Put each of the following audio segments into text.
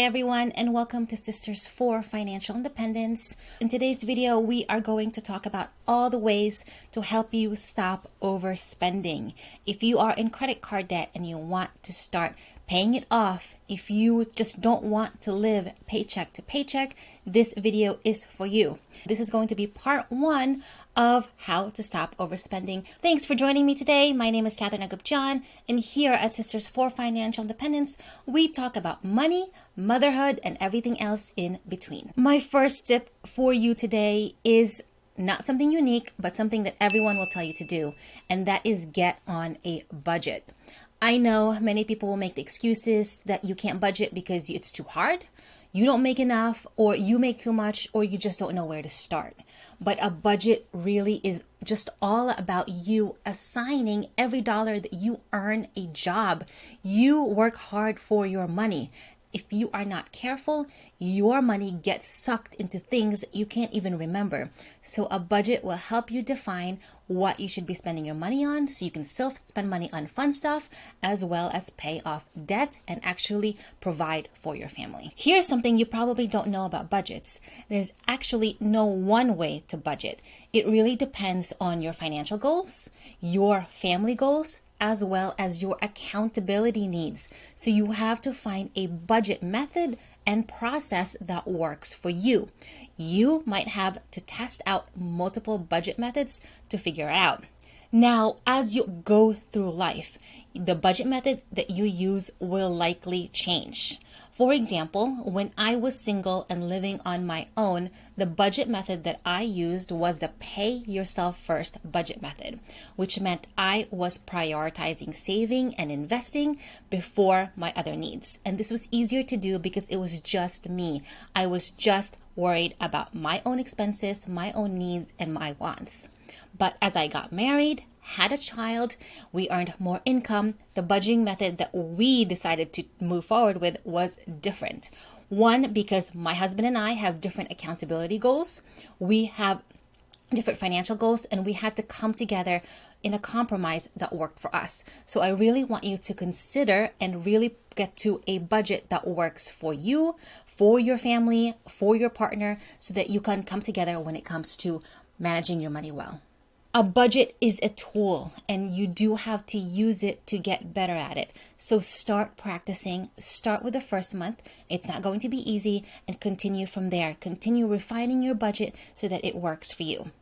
Hi everyone, and welcome to Sisters for Financial Independence. In today's video, we are going to talk about all the ways to help you stop overspending. If you are in credit card debt and you want to start paying it off, if you just don't want to live paycheck to paycheck, this video is for you. This is going to be part one of how to stop overspending. Thanks for joining me today. My name is Catherine Agupjan, and here at Sisters for Financial Independence, we talk about money, motherhood, and everything else in between. My first tip for you today is not something unique, but something that everyone will tell you to do, and that is get on a budget. I know many people will make the excuses that you can't budget because it's too hard, you don't make enough, or you make too much, or you just don't know where to start. But a budget really is just all about you assigning every dollar that you earn a job. You work hard for your money. If you are not careful, your money gets sucked into things you can't even remember. So a budget will help you define what you should be spending your money on so you can still spend money on fun stuff as well as pay off debt and actually provide for your family. Here's something you probably don't know about budgets. There's actually no one way to budget. It really depends on your financial goals, your family goals, as well as your accountability needs. So you have to find a budget method and process that works for you. You might have to test out multiple budget methods to figure it out. Now, as you go through life, the budget method that you use will likely change. For example, when I was single and living on my own, the budget method that I used was the pay yourself first budget method, which meant I was prioritizing saving and investing before my other needs. And this was easier to do because it was just me. I was just worried about my own expenses, my own needs, and my wants. But as I got married, had a child, we earned more income, the budgeting method that we decided to move forward with was different. One, because my husband and I have different accountability goals. We have different financial goals, and we had to come together in a compromise that worked for us. So I really want you to consider and really get to a budget that works for you, for your family, for your partner, so that you can come together when it comes to managing your money well. A budget is a tool, and you do have to use it to get better at it. So start practicing. Start with the first month. It's not going to be easy, and continue from there. Continue refining your budget so that it works for you.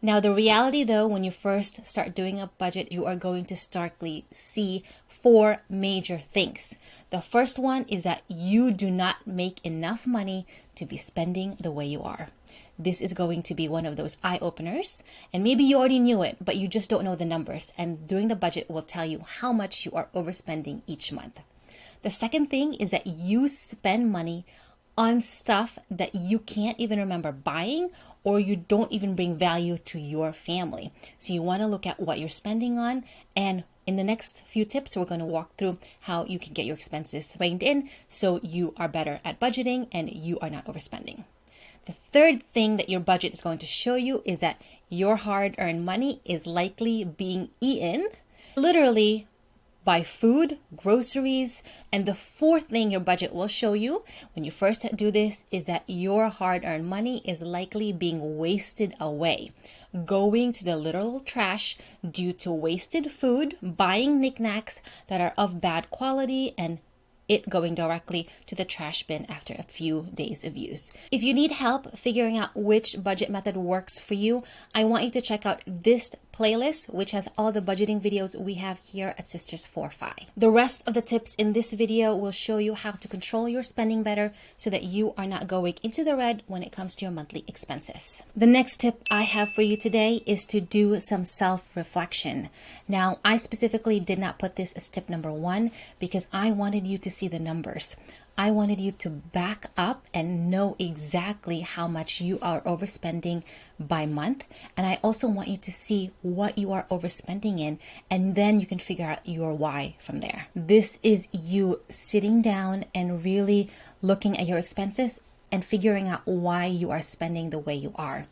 Now, the reality though, when you first start doing a budget, you are going to starkly see four major things. The first one is that you do not make enough money to be spending the way you are. This is going to be one of those eye-openers, and maybe you already knew it, but you just don't know the numbers, and doing the budget will tell you how much you are overspending each month. The second thing is that you spend money on stuff that you can't even remember buying, or you don't even bring value to your family. So you want to look at what you're spending on, and in the next few tips, we're going to walk through how you can get your expenses reined in so you are better at budgeting and you are not overspending. The third thing that your budget is going to show you is that your hard-earned money is likely being eaten, literally, by food, groceries. And the fourth thing your budget will show you when you first do this is that your hard-earned money is likely being wasted away, going to the literal trash due to wasted food, buying knickknacks that are of bad quality, and it going directly to the trash bin after a few days of use. If you need help figuring out which budget method works for you, I want you to check out this playlist, which has all the budgeting videos we have here at Sisters for Fi. The rest of the tips in this video will show you how to control your spending better so that you are not going into the red when it comes to your monthly expenses. The next tip I have for you today is to do some self-reflection. Now, I specifically did not put this as tip number one because I wanted you to see the numbers. I wanted you to back up and know exactly how much you are overspending by month. And I also want you to see what you are overspending in, and then you can figure out your why from there. This is you sitting down and really looking at your expenses and figuring out why you are spending the way you are.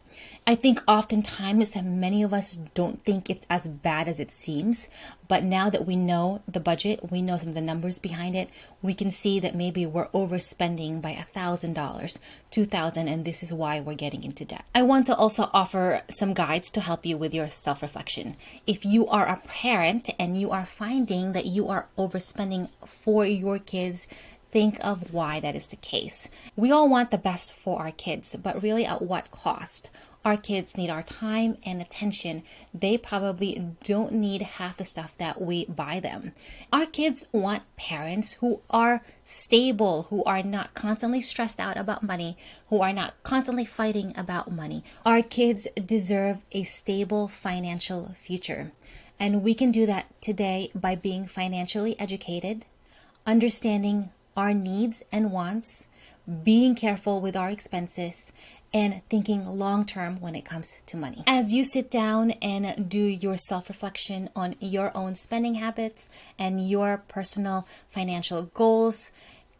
I think oftentimes many of us don't think it's as bad as it seems, but now that we know the budget, we know some of the numbers behind it, we can see that maybe we're overspending by $1,000, $2,000, and this is why we're getting into debt. I want to also offer some guides to help you with your self-reflection. If you are a parent and you are finding that you are overspending for your kids, think of why that is the case. We all want the best for our kids, but really at what cost? Our kids need our time and attention. They probably don't need half the stuff that we buy them. Our kids want parents who are stable, who are not constantly stressed out about money, who are not constantly fighting about money. Our kids deserve a stable financial future. And we can do that today by being financially educated, understanding our needs and wants, being careful with our expenses, and thinking long term when it comes to money. As you sit down and do your self-reflection on your own spending habits and your personal financial goals,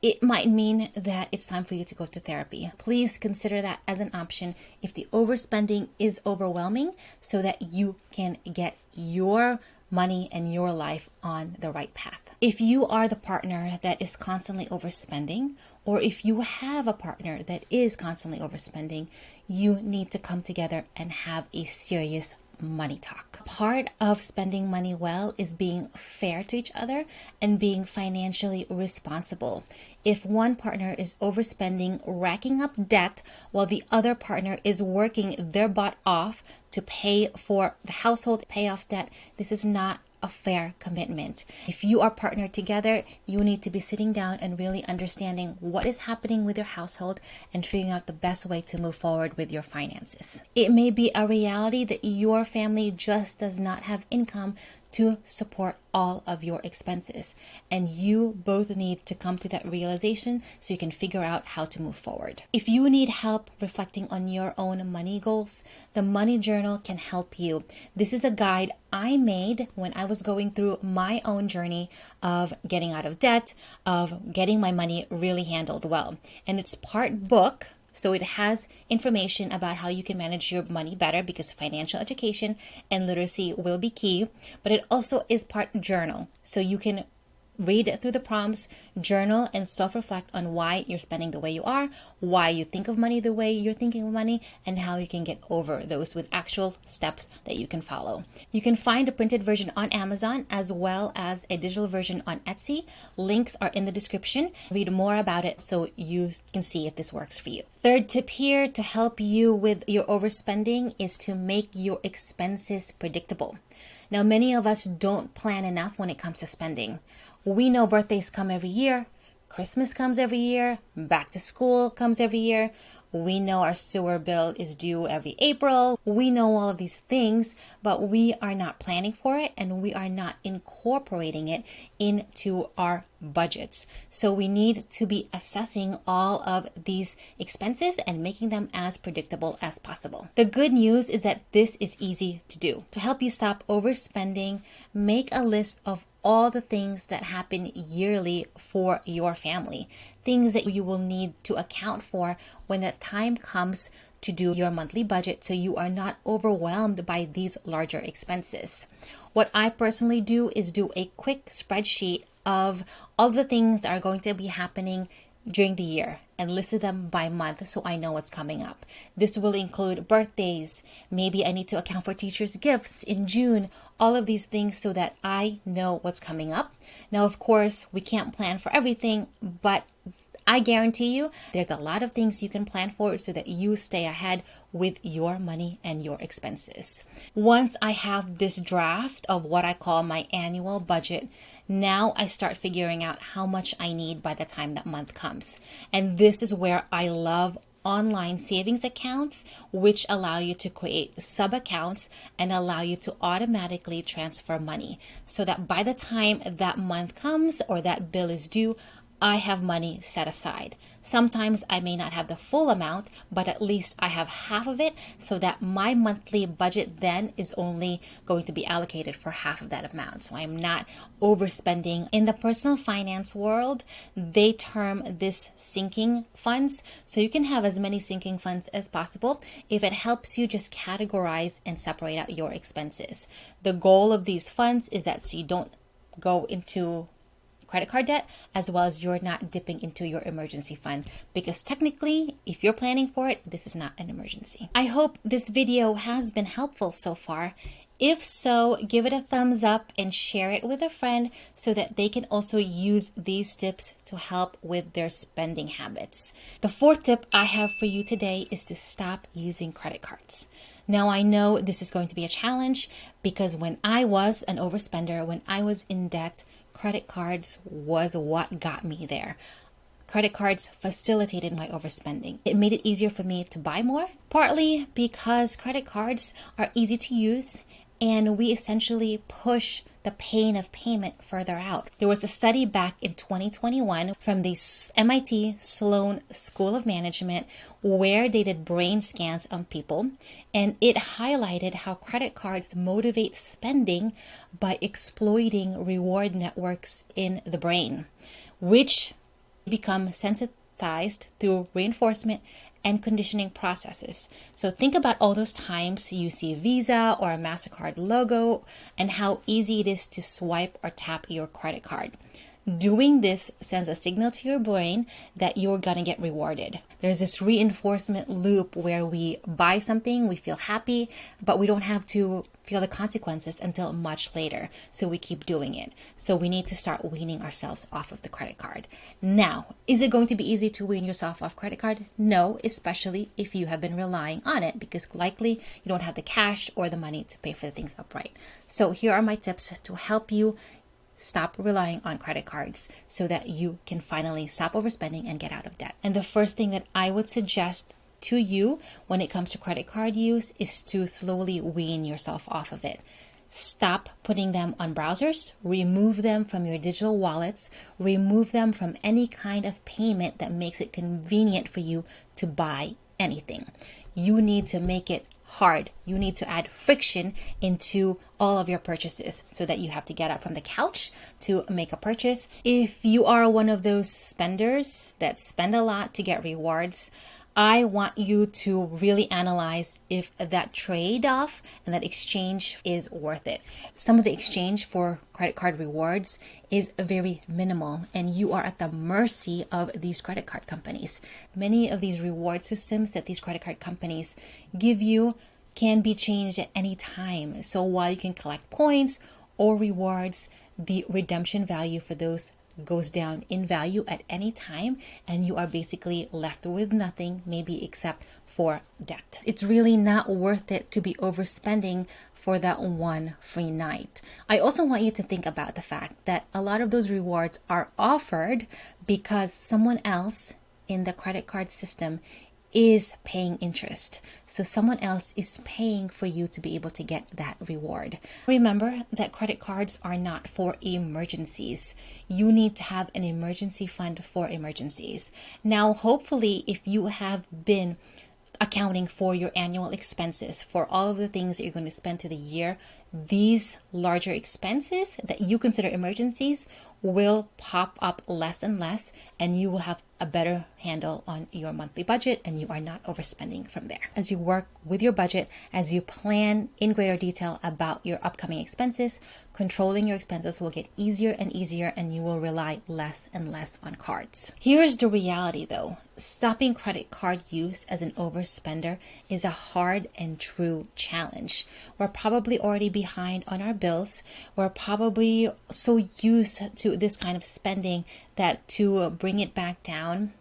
it might mean that it's time for you to go to therapy. Please consider that as an option if the overspending is overwhelming, so that you can get your money and your life on the right path. If you are the partner that is constantly overspending, or if you have a partner that is constantly overspending, you need to come together and have a serious money talk. Part of spending money well is being fair to each other and being financially responsible. If one partner is overspending, racking up debt, while the other partner is working their butt off to pay for the household, pay off debt, this is not a fair commitment. If you are partnered together, you need to be sitting down and really understanding what is happening with your household and figuring out the best way to move forward with your finances. It may be a reality that your family just does not have income to support all of your expenses, and you both need to come to that realization so you can figure out how to move forward. If you need help reflecting on your own money goals, the Money Journal can help you. This is a guide I made when I was going through my own journey of getting out of debt, of getting my money really handled well. And it's part book, so it has information about how you can manage your money better, because financial education and literacy will be key. But it also is part journal, so you can read through the prompts, journal, and self-reflect on why you're spending the way you are, why you think of money the way you're thinking of money, and how you can get over those with actual steps that you can follow. You can find a printed version on Amazon as well as a digital version on Etsy. Links are in the description. Read more about it so you can see if this works for you. Third tip here to help you with your overspending is to make your expenses predictable. Now, many of us don't plan enough when it comes to spending. We know birthdays come every year, Christmas comes every year, back to school comes every year. We know our sewer bill is due every April. We know all of these things, but we are not planning for it and we are not incorporating it into our budgets. So we need to be assessing all of these expenses and making them as predictable as possible. The good news is that this is easy to do. To help you stop overspending, make a list of all the things that happen yearly for your family, things that you will need to account for when the time comes to do your monthly budget, so you are not overwhelmed by these larger expenses. What I personally do is do a quick spreadsheet of all the things that are going to be happening during the year and listed them by month so I know what's coming up. This will include birthdays. Maybe I need to account for teachers' gifts in June, all of these things so that I know what's coming up. Now, of course, we can't plan for everything, but I guarantee you there's a lot of things you can plan for so that you stay ahead with your money and your expenses. Once I have this draft of what I call my annual budget, now I start figuring out how much I need by the time that month comes. And this is where I love online savings accounts, which allow you to create sub accounts and allow you to automatically transfer money so that by the time that month comes or that bill is due, I have money set aside. Sometimes I may not have the full amount, but at least I have half of it so that my monthly budget then is only going to be allocated for half of that amount. So I'm not overspending. In the personal finance world, they term this sinking funds. So you can have as many sinking funds as possible if it helps you just categorize and separate out your expenses. The goal of these funds is that so you don't go into credit card debt, as well as you're not dipping into your emergency fund, because technically, if you're planning for it, this is not an emergency. I hope this video has been helpful so far. If so, give it a thumbs up and share it with a friend so that they can also use these tips to help with their spending habits. The fourth tip I have for you today is to stop using credit cards. Now, I know this is going to be a challenge because when I was an overspender, when I was in debt, credit cards was what got me there. Credit cards facilitated my overspending. It made it easier for me to buy more, partly because credit cards are easy to use and we essentially push the pain of payment further out. There was a study back in 2021 from the MIT Sloan School of Management where they did brain scans on people, and it highlighted how credit cards motivate spending by exploiting reward networks in the brain, which become sensitized through reinforcement and conditioning processes. So think about all those times you see Visa or a MasterCard logo and how easy it is to swipe or tap your credit card. Doing this sends a signal to your brain that you're gonna get rewarded. There's this reinforcement loop where we buy something, we feel happy, but we don't have to feel the consequences until much later. So we keep doing it. So we need to start weaning ourselves off of the credit card. Now, is it going to be easy to wean yourself off credit card? No, especially if you have been relying on it, because likely you don't have the cash or the money to pay for the things upright. So here are my tips to help you stop relying on credit cards so that you can finally stop overspending and get out of debt. And the first thing that I would suggest to you when it comes to credit card use is to slowly wean yourself off of it. Stop putting them on browsers, remove them from your digital wallets, remove them from any kind of payment that makes it convenient for you to buy anything. You need to make it hard. You need to add friction into all of your purchases so that you have to get up from the couch to make a purchase. If you are one of those spenders that spend a lot to get rewards, I want you to really analyze if that trade-off and that exchange is worth it. Some of the exchange for credit card rewards is very minimal, and you are at the mercy of these credit card companies. Many of these reward systems that these credit card companies give you can be changed at any time. So while you can collect points or rewards, the redemption value for those goes down in value at any time, and you are basically left with nothing, maybe except for debt. It's really not worth it to be overspending for that one free night. I also want you to think about the fact that a lot of those rewards are offered because someone else in the credit card system is paying interest. So someone else is paying for you to be able to get that reward. Remember that credit cards are not for emergencies. You need to have an emergency fund for emergencies. Now, hopefully, if you have been accounting for your annual expenses, for all of the things that you're going to spend through the year, these larger expenses that you consider emergencies will pop up less and less, and you will have a better handle on your monthly budget, and you are not overspending from there. As you work with your budget, as you plan in greater detail about your upcoming expenses, controlling your expenses will get easier and easier, and you will rely less and less on cards. Here's the reality though. Stopping credit card use as an overspender is a hard and true challenge. We're probably already behind on our bills. We're probably so used to this kind of spending that to bring it back down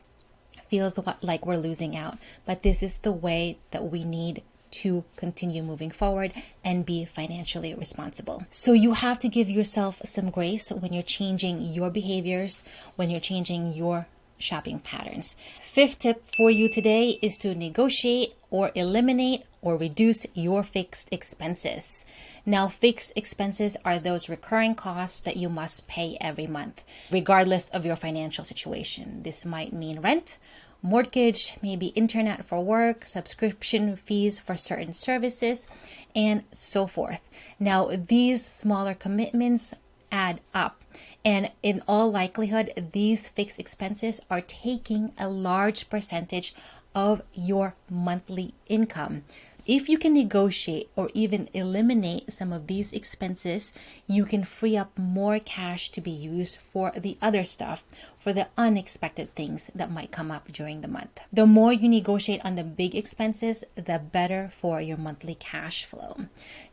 feels like we're losing out. But this is the way that we need to continue moving forward and be financially responsible. So you have to give yourself some grace when you're changing your behaviors, when you're changing your shopping patterns. Fifth tip for you today is to negotiate or eliminate or reduce your fixed expenses. Now, fixed expenses are those recurring costs that you must pay every month, regardless of your financial situation. This might mean rent, mortgage, maybe internet for work, subscription fees for certain services, and so forth. Now, these smaller commitments add up. And in all likelihood, these fixed expenses are taking a large percentage of your monthly income. If you can negotiate or even eliminate some of these expenses, you can free up more cash to be used for the other stuff, for the unexpected things that might come up during the month. The more you negotiate on the big expenses, the better for your monthly cash flow.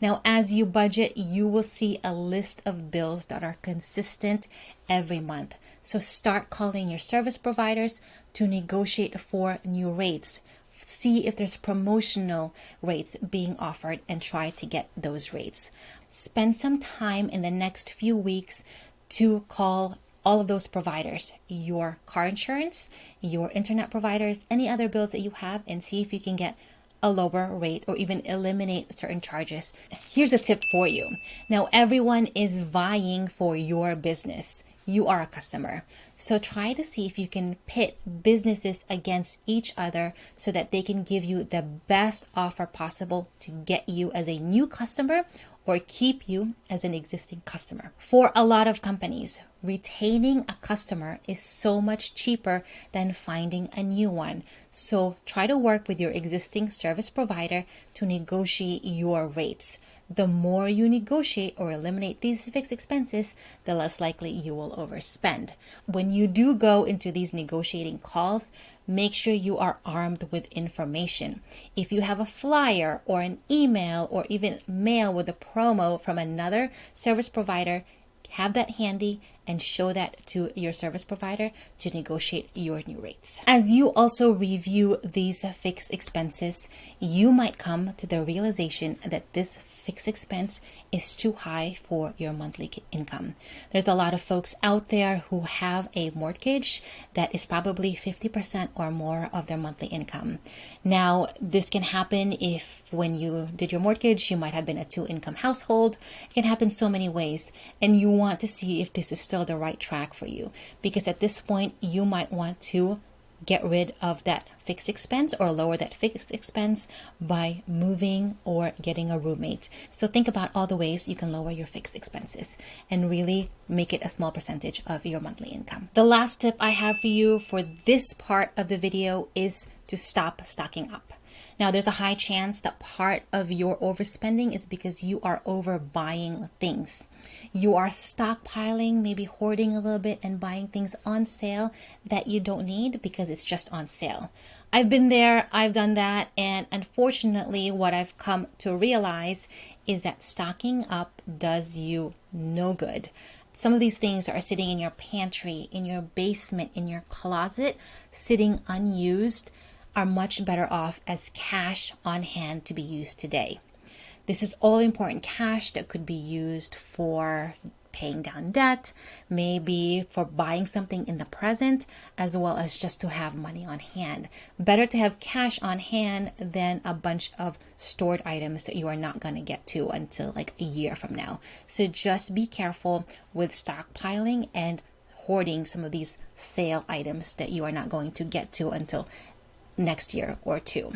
Now, as you budget, you will see a list of bills that are consistent every month. So start calling your service providers to negotiate for new rates. See if there's promotional rates being offered and try to get those rates. Spend some time in the next few weeks to call all of those providers, your car insurance, your internet providers, any other bills that you have, and see if you can get a lower rate or even eliminate certain charges. Here's a tip for you. Now, everyone is vying for your business. You are a customer. So try to see if you can pit businesses against each other so that they can give you the best offer possible to get you as a new customer or keep you as an existing customer. For a lot of companies, retaining a customer is so much cheaper than finding a new one. So try to work with your existing service provider to negotiate your rates. The more you negotiate or eliminate these fixed expenses, the less likely you will overspend. When you do go into these negotiating calls, make sure you are armed with information. If you have a flyer or an email or even mail with a promo from another service provider, have that handy and show that to your service provider to negotiate your new rates. As you also review these fixed expenses, you might come to the realization that this fixed expense is too high for your monthly income. There's a lot of folks out there who have a mortgage that is probably 50% or more of their monthly income. Now, this can happen if when you did your mortgage, you might have been a 2-income household. It can happen so many ways, and you want to see if this is still the right track for you, because at this point you might want to get rid of that fixed expense or lower that fixed expense by moving or getting a roommate. So think about all the ways you can lower your fixed expenses and really make it a small percentage of your monthly income. The last tip I have for you for this part of the video is to stop stocking up. Now, there's a high chance that part of your overspending is because you are overbuying things. You are stockpiling, maybe hoarding a little bit and buying things on sale that you don't need because it's just on sale. I've been there, I've done that, and unfortunately, what I've come to realize is that stocking up does you no good. Some of these things are sitting in your pantry, in your basement, in your closet, sitting unused, are much better off as cash on hand to be used today. This is all important cash that could be used for paying down debt, maybe for buying something in the present, as well as just to have money on hand. Better to have cash on hand than a bunch of stored items that you are not going to get to until like a year from now. So just be careful with stockpiling and hoarding some of these sale items that you are not going to get to until next year or two.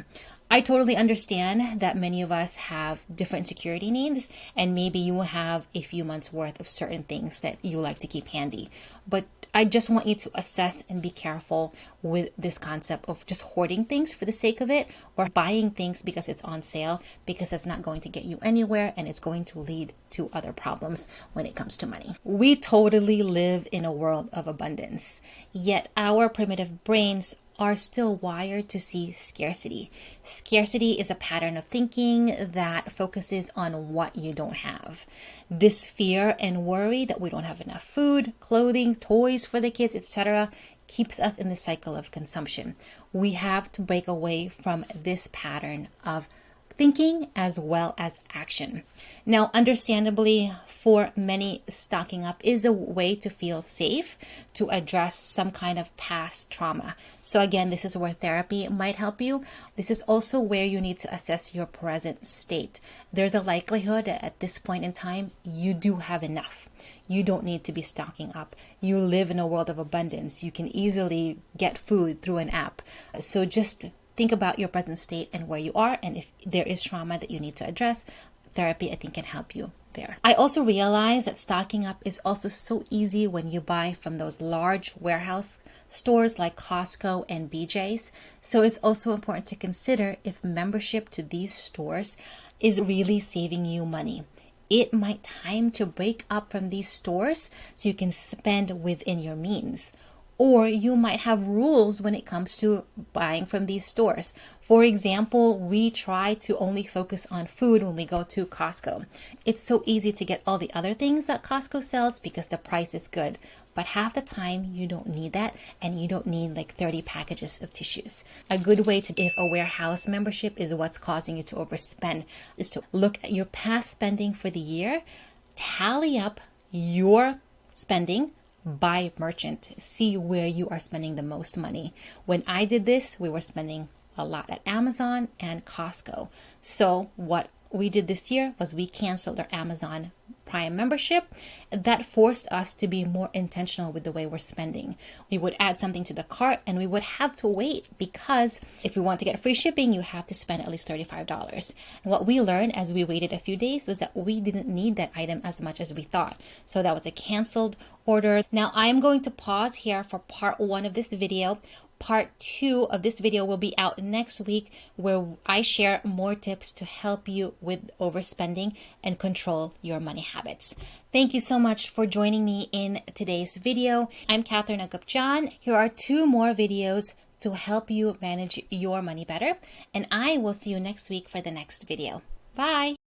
I totally understand that many of us have different security needs, and maybe you will have a few months worth of certain things that you like to keep handy. But I just want you to assess and be careful with this concept of just hoarding things for the sake of it or buying things because it's on sale, because that's not going to get you anywhere and it's going to lead to other problems when it comes to money. We totally live in a world of abundance, yet our primitive brains are still wired to see scarcity. Scarcity is a pattern of thinking that focuses on what you don't have. This fear and worry that we don't have enough food, clothing, toys for the kids, etc., keeps us in the cycle of consumption. We have to break away from this pattern of thinking as well as action. Now, understandably, for many, stocking up is a way to feel safe, to address some kind of past trauma. So again, this is where therapy might help you. This is also where you need to assess your present state. There's a likelihood that at this point in time, you do have enough. You don't need to be stocking up. You live in a world of abundance. You can easily get food through an app. So just think about your present state and where you are. And if there is trauma that you need to address, therapy, I think, can help you there. I also realize that stocking up is also so easy when you buy from those large warehouse stores like Costco and BJ's. So it's also important to consider if membership to these stores is really saving you money. It might time to break up from these stores so you can spend within your means. Or you might have rules when it comes to buying from these stores. For example, we try to only focus on food when we go to Costco. It's so easy to get all the other things that Costco sells because the price is good. But half the time you don't need that, and you don't need like 30 packages of tissues. A good way to, if a warehouse membership is what's causing you to overspend, is to look at your past spending for the year, tally up your spending by merchant, see where you are spending the most money. When I did this, we were spending a lot at Amazon and Costco. So what we did this year was we canceled our Amazon Prime membership. That forced us to be more intentional with the way we're spending. We would add something to the cart and we would have to wait, because if we want to get free shipping, you have to spend at least $35. And what we learned as we waited a few days was that we didn't need that item as much as we thought. So that was a canceled order. Now I'm going to pause here for part 1 of this video. Part 2 of this video will be out next week, where I share more tips to help you with overspending and control your money habits. Thank you so much for joining me in today's video. I'm Catherine Agupjan. Here are 2 more videos to help you manage your money better, and I will see you next week for the next video. Bye!